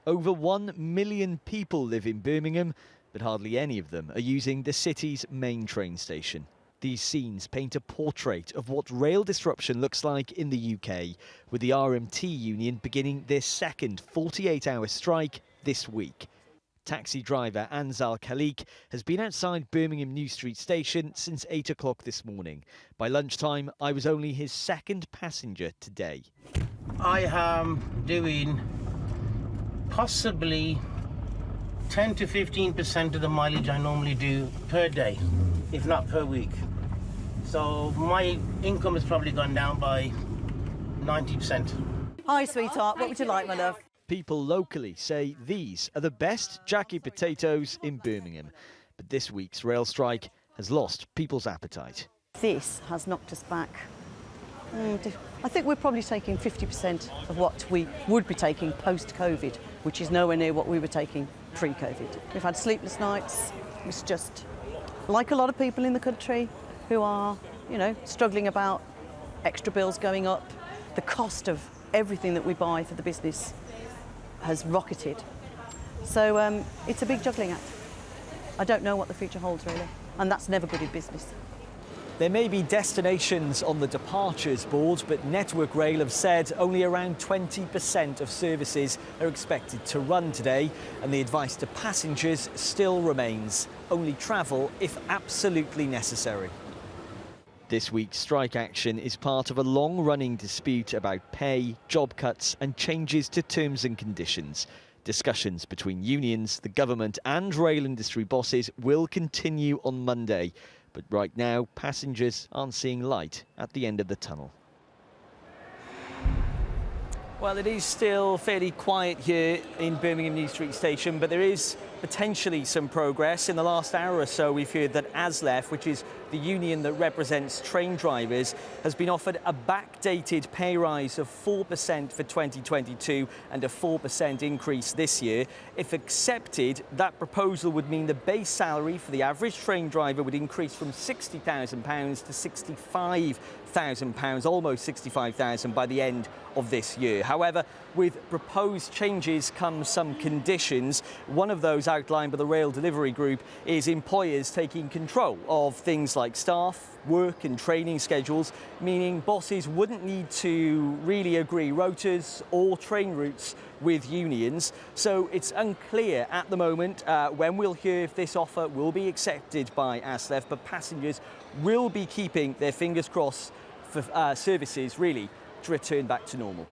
Over 1 million people live in Birmingham, but hardly any of them are using the city's main train station. These scenes paint a portrait of what rail disruption looks like in the UK, with the RMT union beginning their second 48-hour strike this week. Taxi driver Anzal Khalik has been outside Birmingham New Street Station since 8 o'clock this morning. By lunchtime, I was only his second passenger today. I am doing possibly 10 to 15% of the mileage I normally do per day, if not per week. So my income has probably gone down by 90%. Hi, sweetheart. What would you like, my love? People locally say these are the best jacket potatoes in Birmingham. But this week's rail strike has lost people's appetite. This has knocked us back. I think we're probably taking 50% of what we would be taking post-COVID, which is nowhere near what we were taking pre-COVID. We've had sleepless nights. It's just like a lot of people in the country who are, struggling about extra bills going up. The cost of everything that we buy for the business has rocketed. So it's a big juggling act. I don't know what the future holds, really, and that's never good in business. There may be destinations on the departures board, but Network Rail have said only around 20% of services are expected to run today, and the advice to passengers still remains: only travel if absolutely necessary. This week's strike action is part of a long-running dispute about pay, job cuts and changes to terms and conditions. Discussions between unions, the government and rail industry bosses will continue on Monday. But right now, passengers aren't seeing light at the end of the tunnel. Well, it is still fairly quiet here in Birmingham New Street Station, but there is potentially some progress. In the last hour or so, we've heard that ASLEF, which is the union that represents train drivers, has been offered a backdated pay rise of 4% for 2022 and a 4% increase this year. If accepted, that proposal would mean the base salary for the average train driver would increase from £60,000 to £65,000, almost £65,000 by the end of this year. However, with proposed changes come some conditions. One of those outlined by the Rail Delivery Group is employers taking control of things like staff, work and training schedules, meaning bosses wouldn't need to really agree rotas or train routes with unions. So it's unclear at the moment when we'll hear if this offer will be accepted by ASLEF, but passengers will be keeping their fingers crossed for services really to return back to normal.